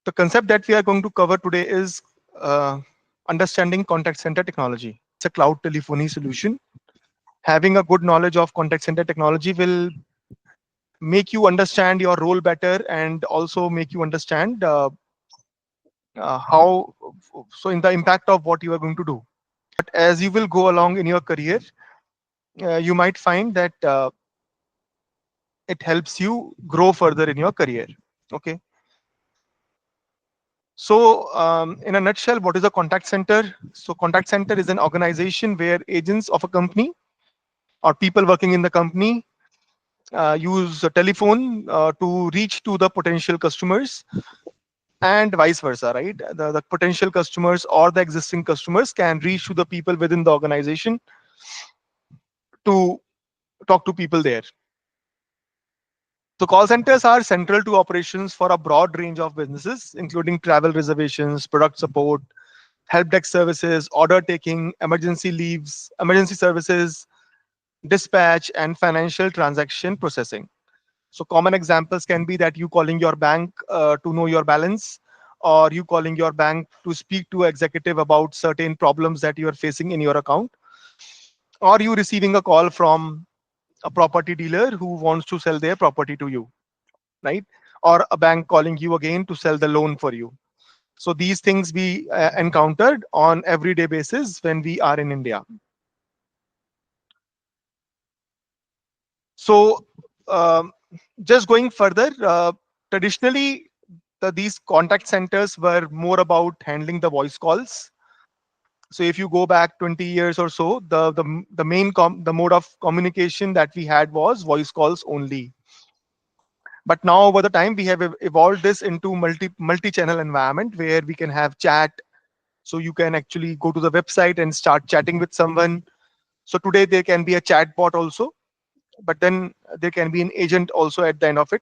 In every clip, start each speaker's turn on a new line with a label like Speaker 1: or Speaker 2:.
Speaker 1: The concept that we are going to cover today is understanding contact center technology. It's a cloud telephony solution. Having a good knowledge of contact center technology will make you understand your role better and also make you understand how, so in the impact of what you are going to do. But as you will go along in your career, you might find that it helps you grow further in your career. Okay. So, in a nutshell, what is a contact center? So, contact center is an organization where agents of a company or people working in the company use a telephone to reach to the potential customers, and vice versa, right? The potential customers or the existing customers can reach to the people within the organization to talk to people there. So call centers are central to operations for a broad range of businesses, including travel reservations, product support, help desk services, order taking, emergency leaves, emergency services, dispatch, and financial transaction processing. So common examples can be that you calling your bank to know your balance, or you calling your bank to speak to an executive about certain problems that you are facing in your account, or you receiving a call from a property dealer who wants to sell their property to you, right? Or a bank calling you again to sell the loan for you. So these things we encountered on everyday basis when we are in India. So just going further, traditionally these contact centers were more about handling the voice calls. So if you go back 20 years or so, the main the mode of communication that we had was voice calls only. But now over the time we have evolved this into multi-channel environment where we can have chat. So you can actually go to the website and start chatting with someone. So today there can be a chat bot also, but then there can be an agent also at the end of it.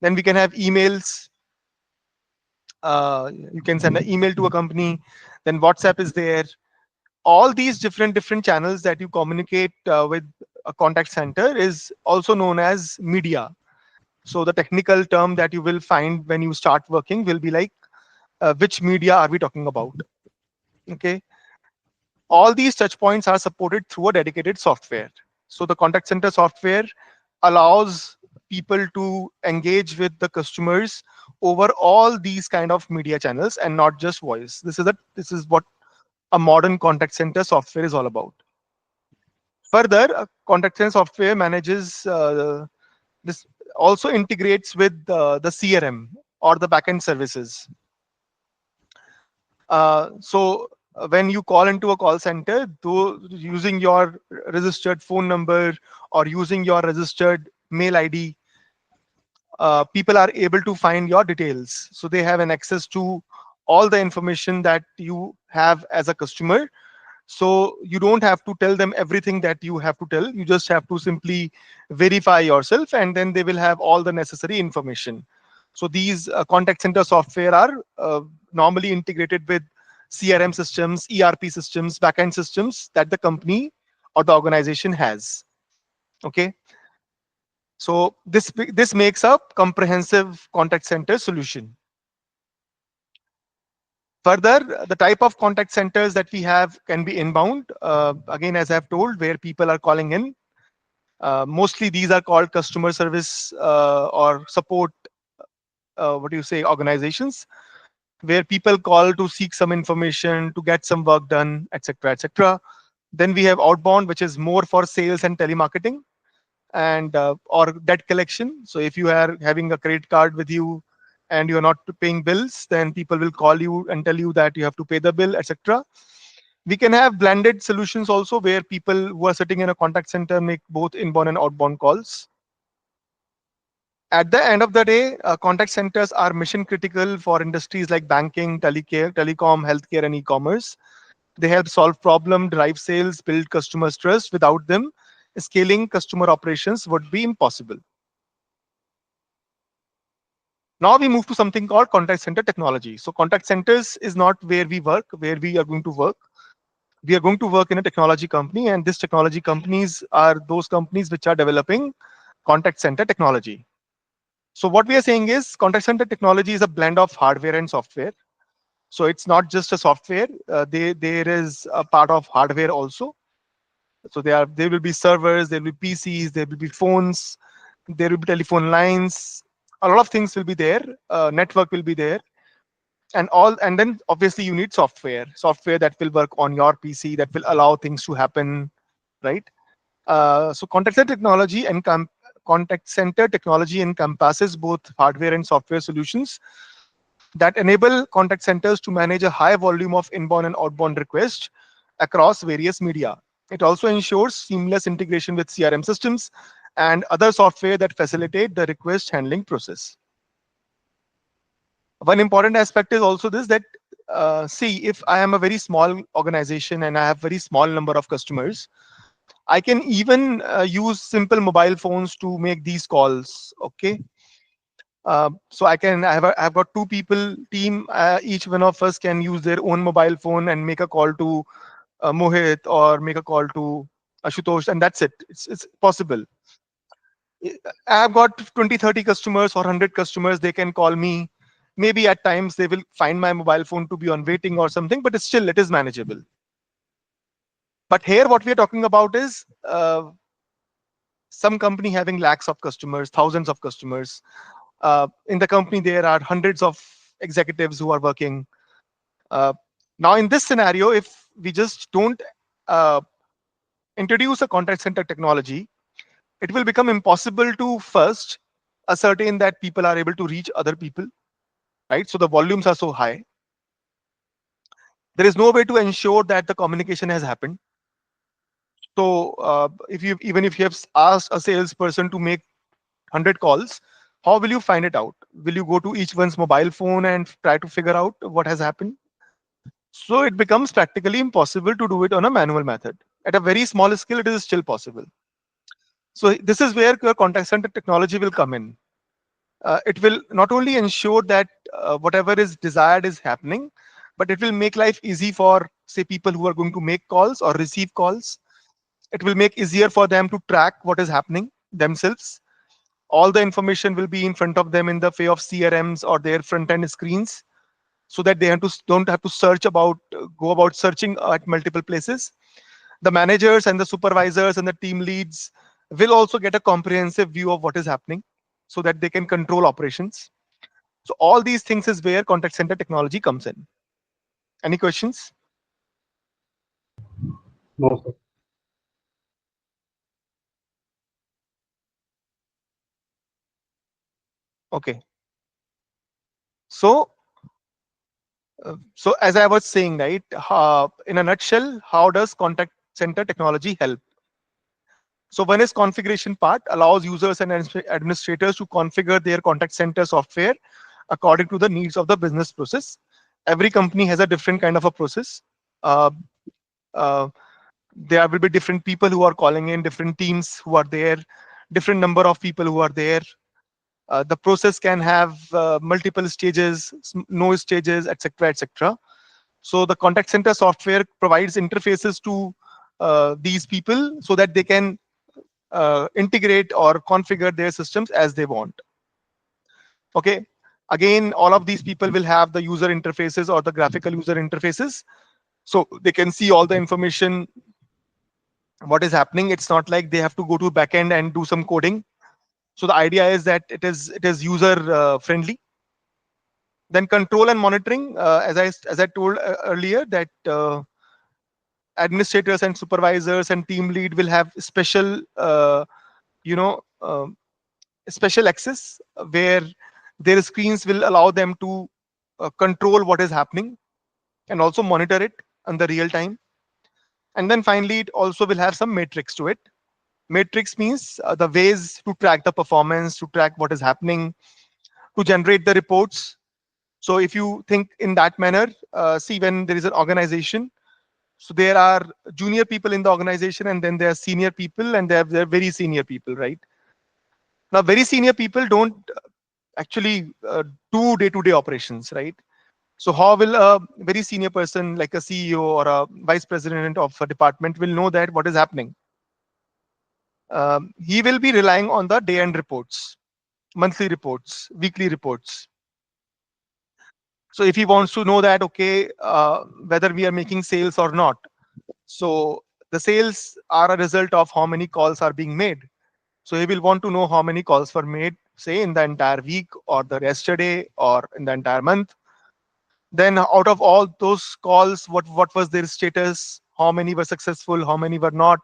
Speaker 1: Then we can have emails. You can send an email to a company. Then WhatsApp is there. All these different channels that you communicate with a contact center is also known as media. So the technical term that you will find when you start working will be like, which media are we talking about? Okay. All these touch points are supported through a dedicated software. So the contact center software allows people to engage with the customers over all these kind of media channels and not just voice. This is what a modern contact center software is all about. Further, a contact center software manages this, also integrates with the CRM or the backend services. So when you call into a call center, though using your registered phone number or using your registered mail ID, people are able to find your details. So they have an access to all the information that you have as a customer. So you don't have to tell them everything that you have to tell. You just have to simply verify yourself, and then they will have all the necessary information. So these contact center software are normally integrated with CRM systems, ERP systems, backend systems that the company or the organization has. Okay. So this makes a comprehensive contact center solution. Further, the type of contact centers that we have can be inbound. Again, as I've told, where people are calling in. Mostly these are called customer service or support, what do you say, organizations, where people call to seek some information, to get some work done, etc., etc. Then we have outbound, which is more for sales and telemarketing, and or debt collection. So if you are having a credit card with you and you're not paying bills, then people will call you and tell you that you have to pay the bill, etc. We can have blended solutions also, where people who are sitting in a contact center make both inbound and outbound calls. At the end of the day, contact centers are mission critical for industries like banking, telecom, healthcare, and e-commerce. They help solve problem, drive sales, build customers' trust. Without them, scaling customer operations would be impossible. Now we move to something called contact center technology. So contact centers is not where we work, where we are going to work. We are going to work in a technology company, and this technology companies are those companies which are developing contact center technology. So what we are saying is contact center technology is a blend of hardware and software. So it's not just a software. There is a part of hardware also. So there will be servers, there will be PCs, there will be phones, there will be telephone lines. A lot of things will be there. Network will be there, and then obviously you need software that will work on your PC, that will allow things to happen, right? So contact center technology encompasses both hardware and software solutions that enable contact centers to manage a high volume of inbound and outbound requests across various media. It also ensures seamless integration with CRM systems and other software that facilitate the request handling process. One important aspect is also this, that see, if I am a very small organization and I have very small number of customers, I can even use simple mobile phones to make these calls. Okay. So I've got two people team. Each one of us can use their own mobile phone and make a call to Mohit or make a call to Ashutosh, and that's it. It's possible. I've got 20, 30 customers or 100 customers. They can call me. Maybe at times they will find my mobile phone to be on waiting or something, but it is manageable. But here, what we are talking about is some company having lakhs of customers, thousands of customers. In the company, there are hundreds of executives who are working. Uh, Now, in this scenario, if we just don't uh, introduce a contact center technology, it will become impossible to first ascertain that people are able to reach other people, right? So the volumes are so high. There is no way to ensure that the communication has happened. So if you have asked a salesperson to make 100 calls, how will you find it out? Will you go to each one's mobile phone and try to figure out what has happened? So it becomes practically impossible to do it on a manual method. At a very small scale, it is still possible. So this is where your contact center technology will come in. It will not only ensure that whatever is desired is happening, but it will make life easy for, say, people who are going to make calls or receive calls. It will make easier for them to track what is happening themselves. All the information will be in front of them in the way of CRMs or their front end screens, so that don't have to go about searching at multiple places. The managers and the supervisors and the team leads will also get a comprehensive view of what is happening, so that they can control operations. So all these things is where contact center technology comes in. Any questions?
Speaker 2: No, sir.
Speaker 1: Okay. So as I was saying, right, in a nutshell, how does contact center technology help? So one is configuration part, allows users and administrators to configure their contact center software according to the needs of the business process. Every company has a different kind of a process. Uh, uh, there will be different people who are calling in, different teams who are there, different number of people who are there. The process can have multiple stages, no stages, etc., etc. So the contact center software provides interfaces to these people so that they can integrate or configure their systems as they want. Okay. Again, all of these people will have the user interfaces or the graphical user interfaces, so they can see all the information what is happening. It's not like they have to go to backend and do some coding. So the idea is that it is user friendly. Then control and monitoring, as I told earlier, that administrators and supervisors and team lead will have special you know special access, where their screens will allow them to control what is happening and also monitor it in the real time. And then finally, it also will have some metrics to it. Matrix means the ways to track the performance, to track what is happening, to generate the reports. So if you think in that manner, see, when there is an organization, so there are junior people in the organization, and then there are senior people, and there are very senior people, right? Now, very senior people don't actually do day-to-day operations, right? So how will a very senior person like a CEO or a vice president of a department will know that what is happening? He will be relying on the day-end reports. monthly reports, weekly reports. So if he wants to know that, okay, whether we are making sales or not. So the sales are a result of how many calls are being made. So he will want to know how many calls were made, say in the entire week or the yesterday or in the entire month. Then out of all those calls, what was their status, how many were successful, how many were not.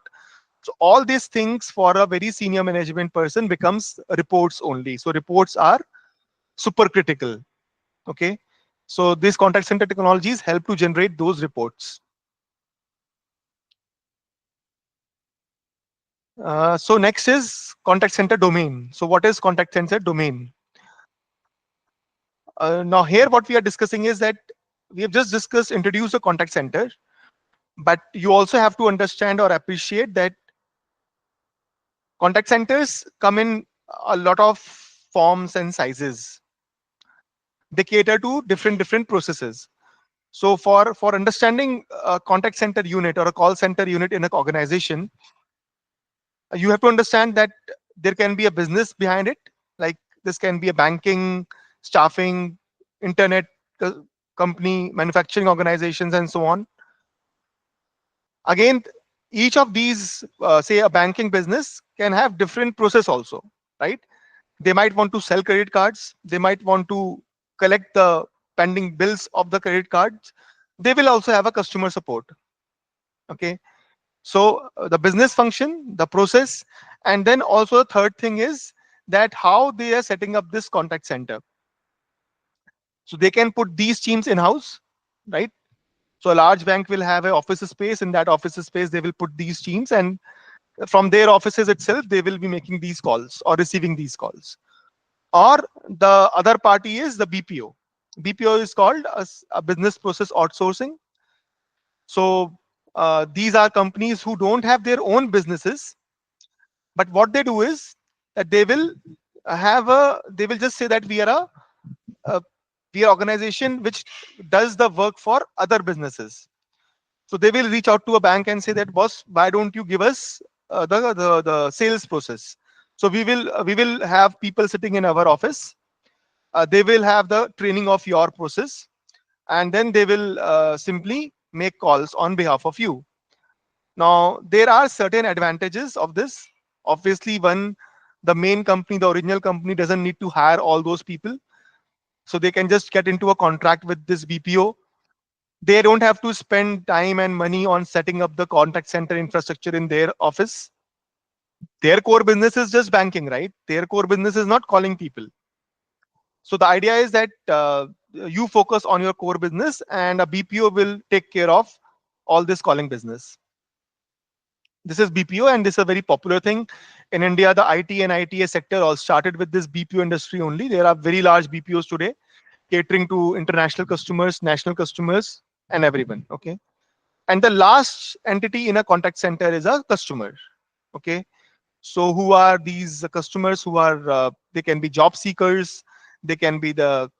Speaker 1: So all these things for a very senior management person becomes reports only. So reports are super critical. Okay. So these contact center technologies help to generate those reports. So next is contact center domain. So what is contact center domain? Now here what we are discussing is that we have just discussed introduce a contact center, but you also have to understand or appreciate that contact centers come in a lot of forms and sizes. They cater to different processes. So for understanding a contact center unit or a call center unit in an organization, you have to understand that there can be a business behind it. Like this can be a banking, staffing, internet company, manufacturing organizations, and so on. Again, each of these, say a banking business, can have different process also, right? They might want to sell credit cards. They might want to collect the pending bills of the credit cards. They will also have a customer support. Okay. So the business function, the process, and then also the third thing is that how they are setting up this contact center. So they can put these teams in house, right? So a large bank will have an office space. In that office space, they will put these teams, and from their offices itself, they will be making these calls or receiving these calls. Or the other party is the BPO. BPO is called a business process outsourcing. So these are companies who don't have their own businesses, but what they do is that they will just say that a we are organization which does the work for other businesses. So they will reach out to a bank and say that, boss, why don't you give us the sales process? So we will have people sitting in our office. They will have the training of your process, and then they will simply make calls on behalf of you. Now there are certain advantages of this. Obviously, one, the main company, the original company, doesn't need to hire all those people, so they can just get into a contract with this BPO. They don't have to spend time and money on setting up the contact center infrastructure in their office. Their core business is just banking, right? Their core business is not calling people. So the idea is that you focus on your core business, and a BPO will take care of all this calling business. This is BPO, and this is a very popular thing in India. The IT and ITA sector all started with this BPO industry only. There are very large BPOs today catering to international customers, national customers, and everyone. Okay. And the last entity in a contact center is a customer. Okay. So who are these customers? Who are they can be job seekers, they can be the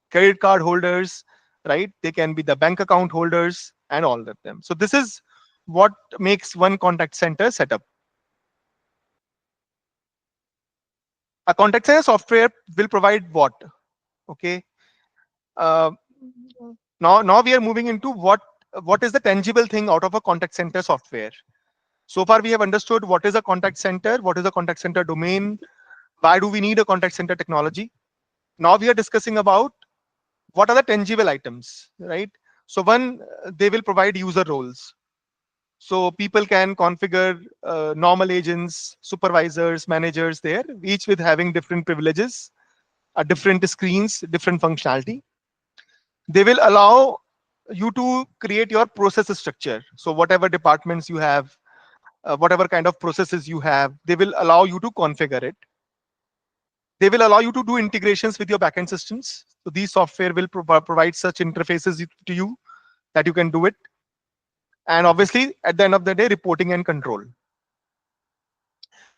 Speaker 1: credit card holders, right? They can be the bank account holders, and all of them. So this is what makes one contact center setup. A contact center software will provide what? Okay. Uh, now we are moving into what is the tangible thing out of a contact center software. So far we have understood what is a contact center, what is a contact center domain, why do we need a contact center technology. Now we are discussing about what are the tangible items, right? So one, they will provide user roles. So people can configure normal agents, supervisors, managers there, each with having different privileges, different screens, different functionality. They will allow you to create your process structure. So whatever departments you have, whatever kind of processes you have, they will allow you to configure it. They will allow you to do integrations with your backend systems. So these software will provide such interfaces to you that you can do it. And obviously, at the end of the day, reporting and control.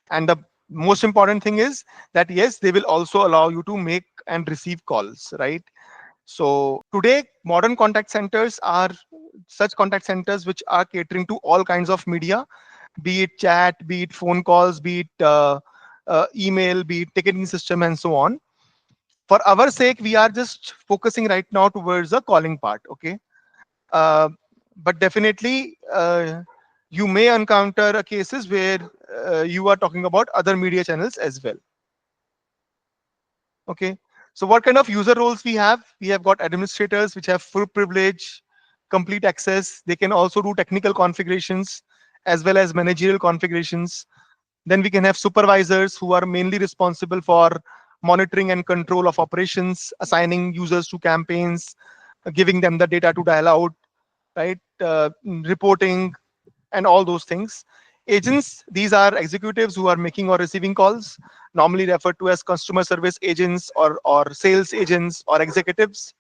Speaker 1: And the most important thing is that yes, they will also allow you to make and receive calls, right? So today, modern contact centers are such contact centers which are catering to all kinds of media, be it chat, be it phone calls, be it email, be it ticketing system, and so on. For our sake, we are just focusing right now towards the calling part. Okay. uh, but definitely, you may encounter cases where you are talking about other media channels as well. Okay. So what kind of user roles we have? We have got administrators which have full privilege, complete access. They can also do technical configurations as well as managerial configurations. Then we can have supervisors who are mainly responsible for monitoring and control of operations, assigning users to campaigns, giving them the data to dial out, right? Reporting and all those things. Agents, these are executives who are making or receiving calls, normally referred to as customer service agents or sales agents or executives.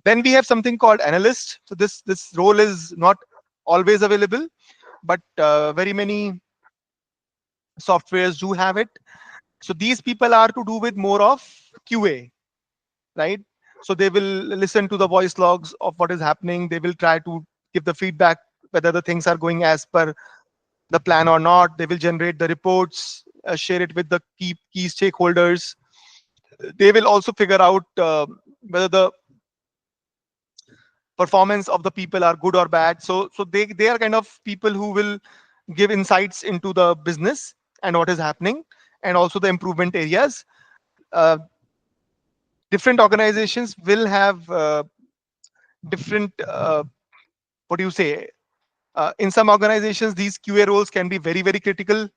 Speaker 1: Then we have something called analyst. So this role is not always available, but very many softwares do have it. So these people are to do with more of QA, right? So they will listen to the voice logs of what is happening. They will try to give the feedback whether the things are going as per the plan or not. They will generate the reports, share it with the key stakeholders. They will also figure out whether the performance of the people are good or bad. So they are kind of people who will give insights into the business and what is happening, and also the improvement areas. uh, Different organizations will have different what do you say, in some organizations these QA roles can be very very critical,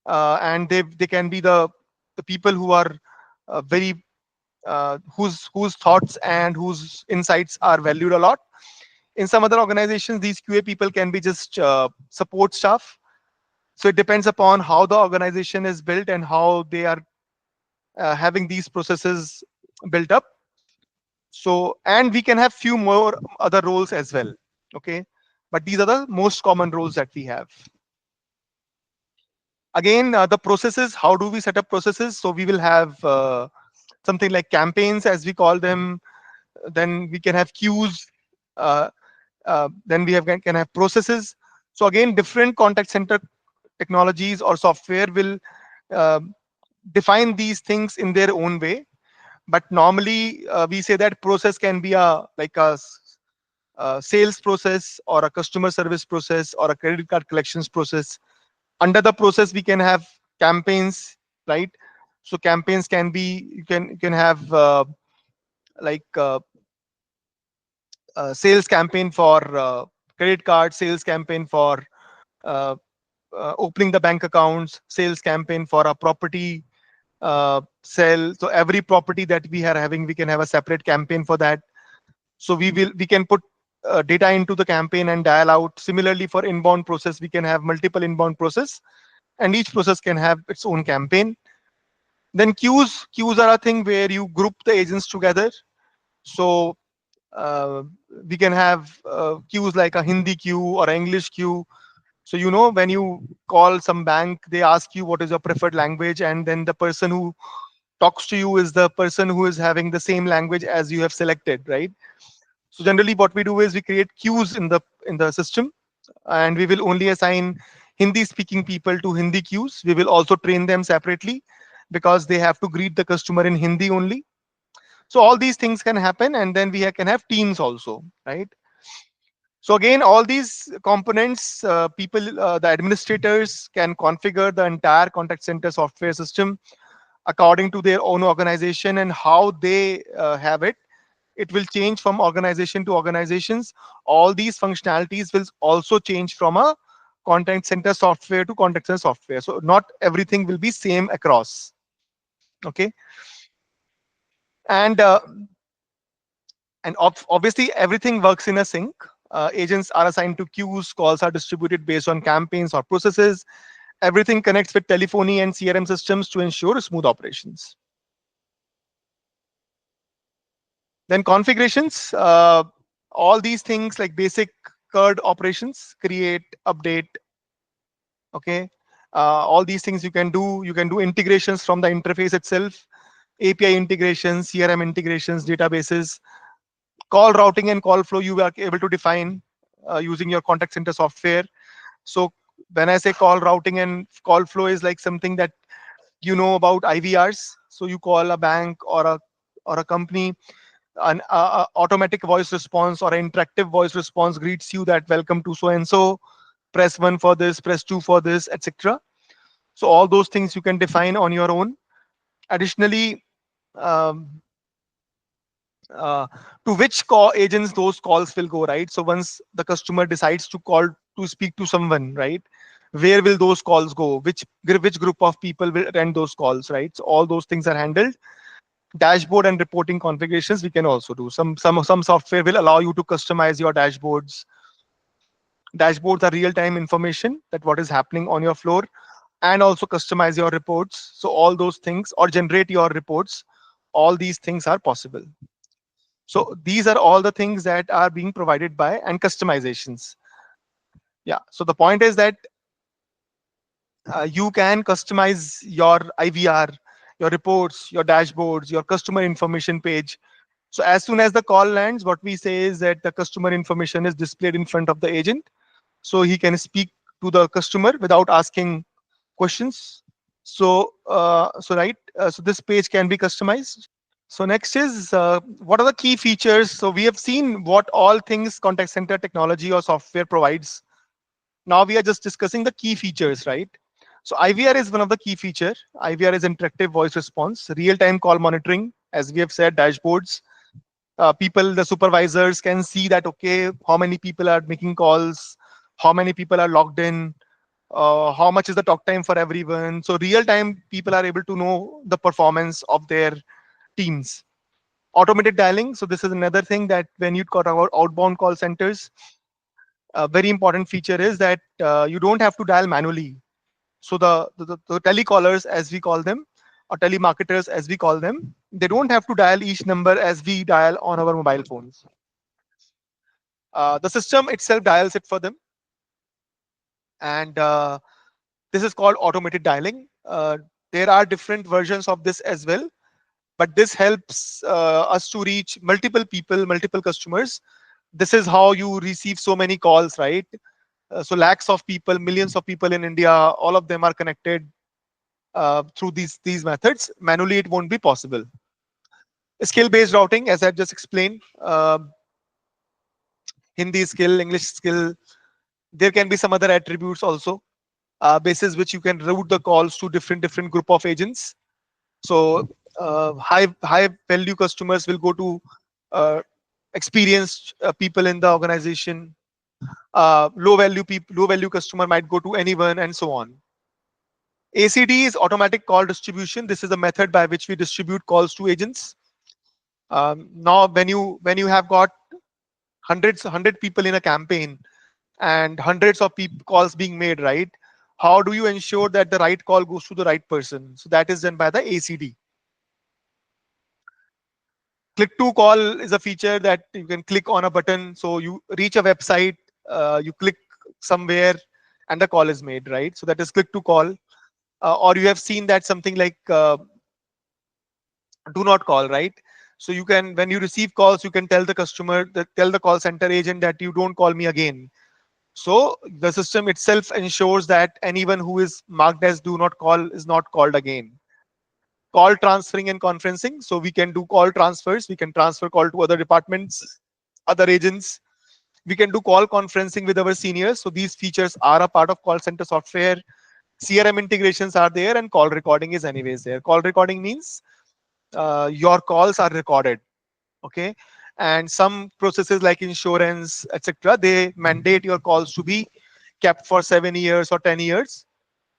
Speaker 1: and they can be the people who are very whose thoughts and whose insights are valued a lot. In some other organizations these QA people can be just support staff. So it depends upon how the organization is built and how they are having these processes built up. So, and we can have few more other roles as well. Okay. But these are the most common roles that we have. Again, the processes, how do we set up processes? So we will have something like campaigns, as we call them. Then we can have queues. uh, then we have can have processes. So again, different contact center technologies or software will uh, define these things in their own way. But normally we say that process can be a like a sales process or a customer service process or a credit card collections process. Under the process we can have campaigns, right? So campaigns can be, you can have like sales campaign for credit card, sales campaign for uh, opening the bank accounts, sales campaign for a property sell. So every property that we are having, we can have a separate campaign for that. So we can put data into the campaign and dial out. Similarly, for inbound process, we can have multiple inbound process, and each process can have its own campaign. Then queues are a thing where you group the agents together. So uh, we can have queues like a Hindi queue or an English queue. So when you call some bank, they ask you what is your preferred language, and then the person who talks to you is the person who is having the same language as you have selected, right? So generally what we do is we create queues in the system, and we will only assign Hindi speaking people to Hindi queues. We will also train them separately because they have to greet the customer in Hindi only. So all these things can happen, and then we can have teams also, right? So again, all these components, the administrators can configure the entire contact center software system according to their own organization and how they have it. It will change from organization to organizations. All these functionalities will also change from a contact center software to contact center software. So not everything will be same across. Okay. And obviously everything works in a sync. Agents are assigned to queues, calls are distributed based on campaigns or processes. Everything connects with telephony and CRM systems to ensure smooth operations. Then configurations, all these things like basic CURD operations, create, update. Okay. All these things you can do. You can do integrations from the interface itself, API integrations, CRM integrations, databases. Call routing and call flow you are able to define using your contact center software. So when I say call routing and call flow is like something that You know about IVRs. So you call a bank or a company, an automatic voice response or an interactive voice response greets you that welcome to so and so, press 1 for this, press 2 for this, etc. So all those things you can define on your own. Additionally, um, uh, to which call agents those calls will go, right? So once the customer decides to call to speak to someone, right, where will those calls go? Which group of people will attend those calls, right? So all those things are handled. Dashboard and reporting configurations we can also do. Some software will allow you to customize your dashboards. Dashboards are real time information that what is happening on your floor, and also customize your reports. So all those things, or generate your reports, all these things are possible. So these are all the things that are being provided by, and customizations. Yeah, so the point is that you can customize your IVR, your reports, your dashboards, your customer information page. So as soon as the call lands, what we say is that the customer information is displayed in front of the agent, so he can speak to the customer without asking questions. So this page can be customized. So next is what are the key features? So we have seen what all things contact center technology or software provides. Now we are just discussing the key features, right? So IVR is one of the key feature. IVR is interactive voice response, real-time call monitoring, as we have said, dashboards. People, the supervisors can see that, okay, how many people are making calls, how many people are logged in, how much is the talk time for everyone. So real time, people are able to know the performance of their teams. Automated dialing. So this is another thing that when you talk about outbound call centers, a very important feature is that you don't have to dial manually. So the telecallers, as we call them, or telemarketers, as we call them, they don't have to dial each number as we dial on our mobile phones. The system itself dials it for them, and this is called automated dialing. There are different versions of this as well, but this helps us to reach multiple people, multiple customers. This is how you receive so many calls, right? So lakhs of people, millions of people in India, all of them are connected through these methods. Manually, it won't be possible. Skill based routing, as I've just explained, Hindi skill, English skill. There can be some other attributes also, basis which you can route the calls to different group of agents. So high value customers will go to uh, experienced people in the organization. Low value customer might go to anyone, and so on. ACD is automatic call distribution. This is the method by which we distribute calls to agents. Now, when you have got hundred people in a campaign and hundreds of calls being made, right? How do you ensure that the right call goes to the right person? So that is done by the ACD. Click to call is a feature that you can click on a button. So you reach a website, you click somewhere, and the call is made, right? So that is click to call. Or you have seen that something like do not call, right? So you can, when you receive calls, you can tell the customer, tell the call center agent that you don't call me again. So the system itself ensures that anyone who is marked as do not call is not called again. Call transferring and conferencing. So we can do call transfers. We can transfer call to other departments, other agents. We can do call conferencing with our seniors. So these features are a part of call center software. CRM integrations are there, and call recording is anyways there. Call recording means your calls are recorded, okay? And some processes like insurance, etc., they mandate your calls to be kept for 7 years or 10 years.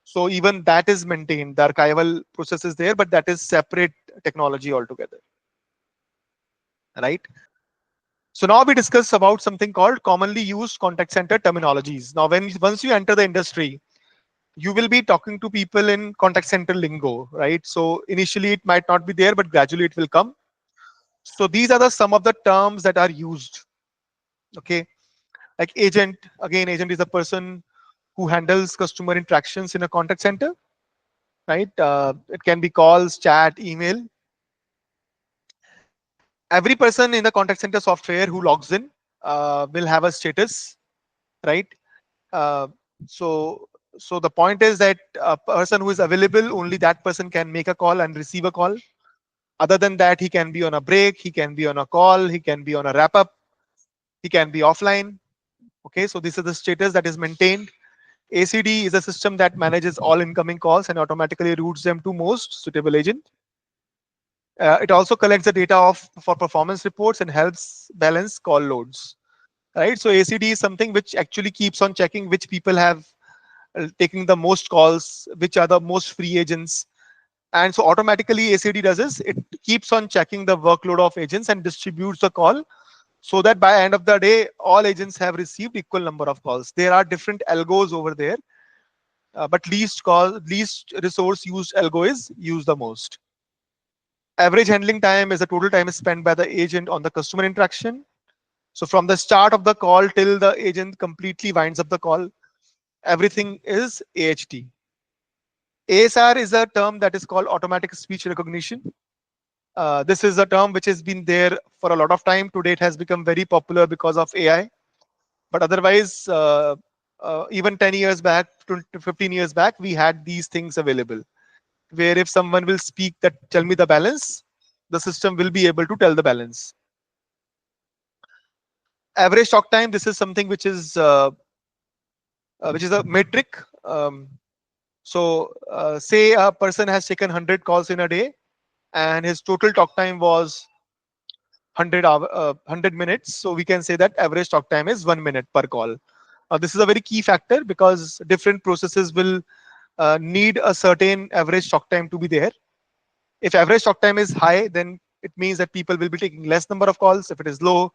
Speaker 1: So even that is maintained. The archival process is there, but that is separate technology altogether, right? So now we discuss about something called commonly used contact center terminologies. Now, once you enter the industry, you will be talking to people in contact center lingo, right? So initially it might not be there, but gradually it will come. So these are some of the terms that are used. Okay, like agent. Again, agent is a person who handles customer interactions in a contact center, right? It can be calls, chat, email. Every person in the contact center software who logs in will have a status, right? Uh, so So the point is that a person who is available, only that person can make a call and receive a call. Other than that, he can be on a break, he can be on a call, he can be on a wrap up, he can be offline. Okay, so this is the status that is maintained. ACD is a system that manages all incoming calls and automatically routes them to most suitable agent. It also collects the data of for performance reports and helps balance call loads. Right. So ACD is something which actually keeps on checking which people have taking the most calls, which are the most free agents. And so automatically ACD does is it keeps on checking the workload of agents and distributes the call so that by end of the day, all agents have received equal number of calls. There are different algos over there, but least resource used algo is used the most. Average handling time is the total time spent by the agent on the customer interaction. So from the start of the call till the agent completely winds up the call, everything is AHT. ASR is a term that is called automatic speech recognition. This is a term which has been there for a lot of time. Today it has become very popular because of AI. But otherwise, even 10 years back, 20, 15 years back, we had these things available. Where if someone will speak that tell me the balance, the system will be able to tell the balance. Average talk time. This is something which is a metric. Say a person has taken 100 calls in a day, and his total talk time was 100 minutes. So we can say that average talk time is 1 minute per call. This is a very key factor because different processes will need a certain average talk time to be there. If average talk time is high, then it means that people will be taking less number of calls. If it is low,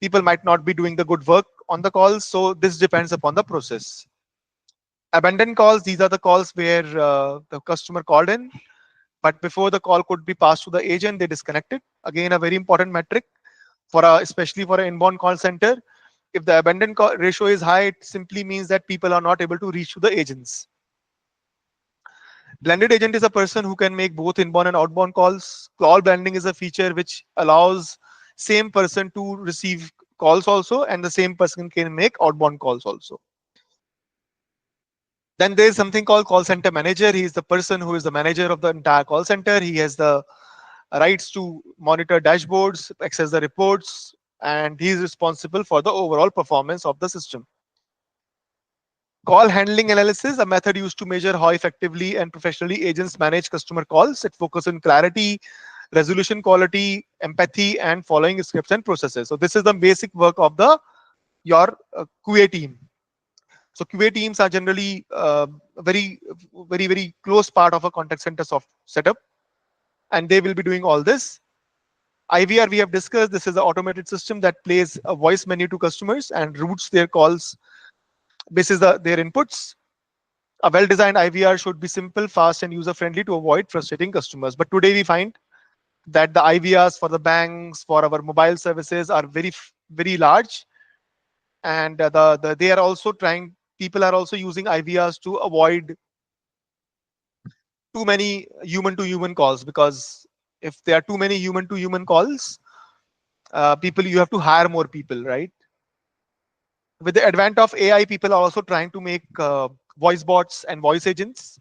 Speaker 1: people might not be doing the good work on the calls. So this depends upon the process. Abandoned calls, these are the calls where the customer called in, but before the call could be passed to the agent, they disconnected. Again, a very important metric especially for an inbound call center. If the abandoned call ratio is high, it simply means that people are not able to reach to the agents. Blended agent is a person who can make both inbound and outbound calls. Call blending is a feature which allows same person to receive calls also, and the same person can make outbound calls also. Then there is something called call center manager. He is the person who is the manager of the entire call center. He has the rights to monitor dashboards, access the reports, and he is responsible for the overall performance of the system. Call handling analysis, a method used to measure how effectively and professionally agents manage customer calls. It focuses on clarity, resolution quality, empathy, and following scripts and processes. So this is the basic work of the your QA team. So QA teams are generally very close part of a contact center setup, and they will be doing all this. IVR we have discussed. This is an automated system that plays a voice menu to customers and routes their calls basis their inputs. A well-designed IVR should be simple, fast, and user-friendly to avoid frustrating customers. But today we find that the IVRs for the banks, for our mobile services are very large, and they are also trying. People are also using IVRs to avoid too many human-to-human calls, because if there are too many human-to-human calls, people you have to hire more people, right? With the advent of AI, people are also trying to make voice bots and voice agents.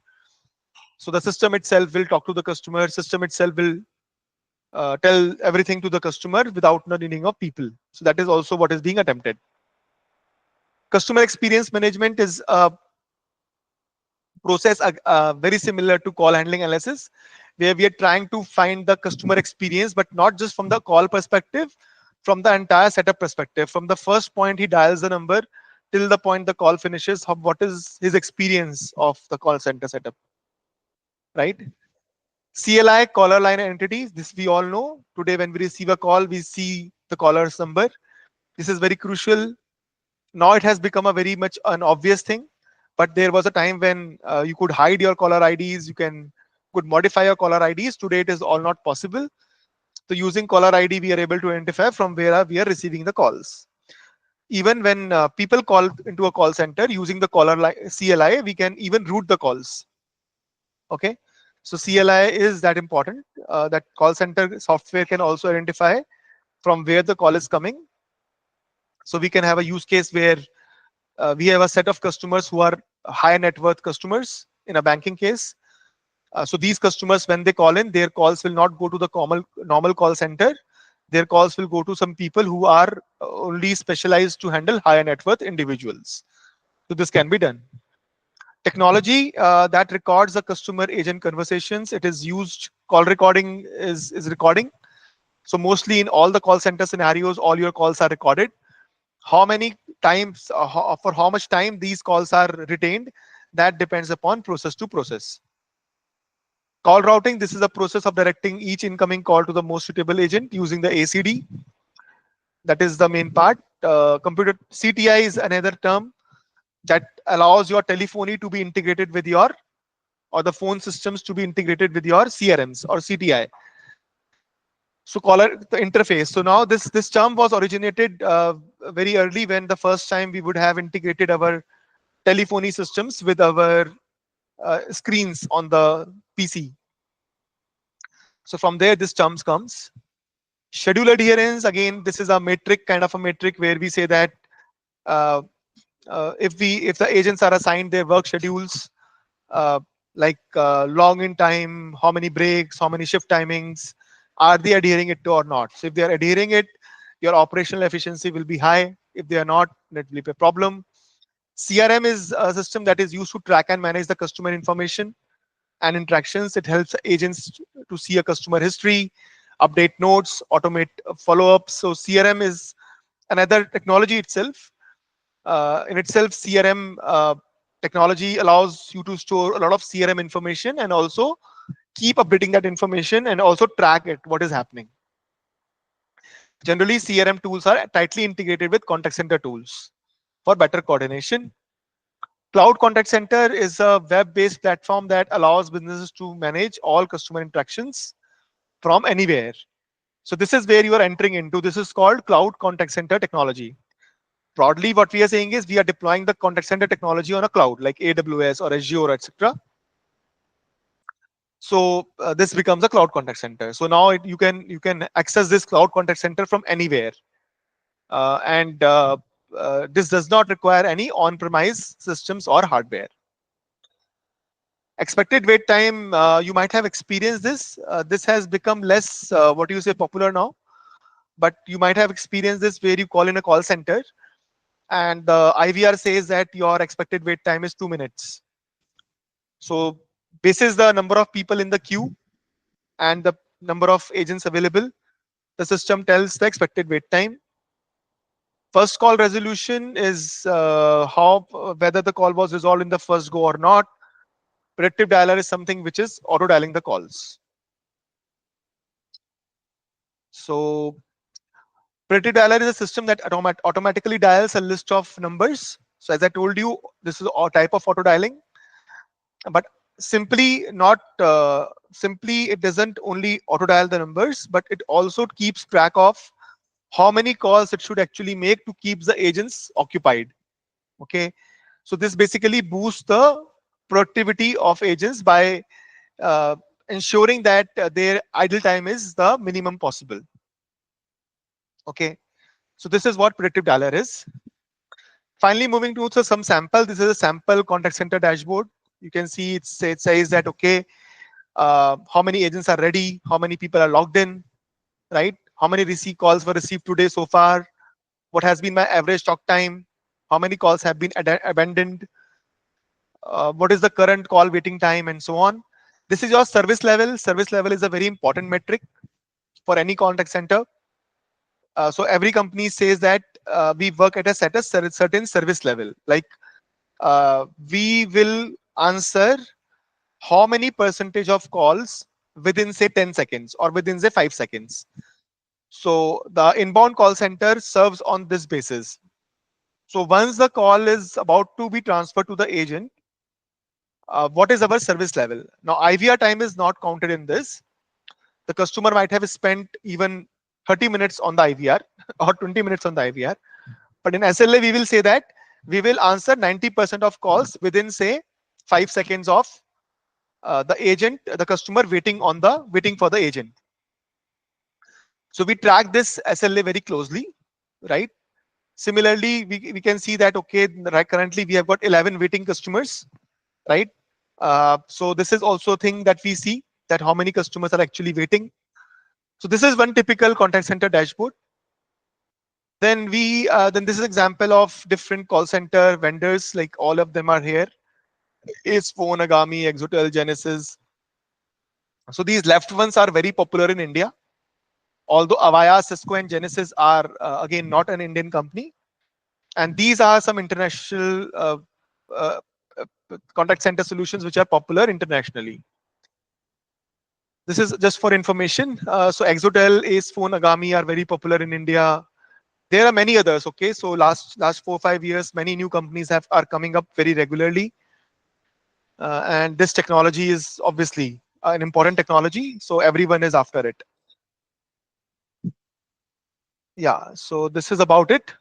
Speaker 1: So the system itself will talk to the customer. System itself will tell everything to the customer without the needing of people. So that is also what is being attempted. Customer experience management is a process very similar to call handling analysis, where we are trying to find the customer experience, but not just from the call perspective, from the entire setup perspective. From the first point he dials the number till the point the call finishes, what is his experience of the call center setup, right? CLI, caller line entities, this we all know. Today, when we receive a call, we see the caller's number. This is very crucial. Now it has become a very much an obvious thing, but there was a time when you could hide your caller IDs, could modify your caller IDs. Today, it is all not possible. So using caller ID, we are able to identify from where we are receiving the calls. Even when people call into a call center using the CLI, we can even route the calls. Okay. So CLI is that important. That call center software can also identify from where the call is coming. So we can have a use case where We have a set of customers who are high net worth customers in a banking case. So these customers, when they call in, their calls will not go to the normal call center. Their calls will go to some people who are only specialized to handle higher net worth individuals. So this can be done. Technology that records the customer agent conversations. It is used. Call recording is recording. So mostly in all the call center scenarios, all your calls are recorded. How many times, for how much time these calls are retained, that depends upon process to process. Call routing, this is a process of directing each incoming call to the most suitable agent using the ACD. That is the main part. Computer CTI is another term that allows your telephony to be integrated with your, or the phone systems to be integrated with your CRMs or CTI. So caller the interface. So now this term was originated very early, when the first time we would have integrated our telephony systems with our screens on the PC. So from there this terms comes. Schedule adherence, again this is a metric, kind of a metric, where we say that uh, if the agents are assigned their work schedules, uh, like long in time, how many breaks, how many shift timings, are they adhering it to or not? So if they are adhering it, your operational efficiency will be high. If they are not, that will be a problem. CRM is a system that is used to track and manage the customer information and interactions. It helps agents to see a customer history, update notes, automate follow-ups. So CRM is another technology itself. In itself, CRM technology allows you to store a lot of CRM information and also keep updating that information and also track it, what is happening. Generally, CRM tools are tightly integrated with contact center tools for better coordination. Cloud Contact Center is a web-based platform that allows businesses to manage all customer interactions from anywhere. So this is where you are entering into. This is called Cloud Contact Center technology. Broadly, what we are saying is we are deploying the contact center technology on a cloud like AWS or Azure, etc. So this becomes a cloud contact center. So now you can access this cloud contact center from anywhere, and this does not require any on-premise systems or hardware. Expected wait time, you might have experienced this. This has become less, what you say, popular now, but you might have experienced this where you call in a call center and the IVR says that your expected wait time is 2 minutes. So this is the number of people in the queue and the number of agents available. The system tells the expected wait time. First call resolution is how whether the call was resolved in the first go or not. Predictive dialer is something which is auto dialing the calls. So predictive dialer is a system that automatically dials a list of numbers. So as I told you, this is a type of auto dialing, but simply it doesn't only auto dial the numbers, but it also keeps track of how many calls it should actually make to keep the agents occupied. Okay, so this basically boosts the productivity of agents by uh, ensuring that their idle time is the minimum possible. Okay, so this is what predictive dialer is. Finally, moving to some sample. This is a sample contact center dashboard. You can see it says that, okay, how many agents are ready, how many people are logged in, right? How many receive calls were received today so far, what has been my average talk time, how many calls have been abandoned, what is the current call waiting time, and so on. This is your service level. Service level is a very important metric for any contact center. So every company says that we work at a certain service level. Like we will answer how many percentage of calls within say 10 seconds or within say 5 seconds. So the inbound call center serves on this basis. So once the call is about to be transferred to the agent, what is our service level? Now IVR time is not counted in this. The customer might have spent even 30 minutes on the IVR or 20 minutes on the IVR. But in SLA, we will say that we will answer 90% of calls within say 5 seconds of the customer waiting for the agent. So we track this SLA very closely, right? Similarly, we can see that, okay, right, currently we have got 11 waiting customers, right? So this is also a thing that we see, that how many customers are actually waiting. So this is one typical contact center dashboard. Then this is example of different call center vendors, like all of them are here. Ace Phone, Agami, Exotel, Genesis. So these left ones are very popular in India. Although Avaya, Cisco, and Genesis are again not an Indian company, and these are some international uh, contact center solutions which are popular internationally. This is just for information. So Exotel, Ace Phone, Agami are very popular in India. There are many others. Okay, so last 4 5 years, many new companies are coming up very regularly, and this technology is obviously an important technology. So everyone is after it. Yeah. So this is about it.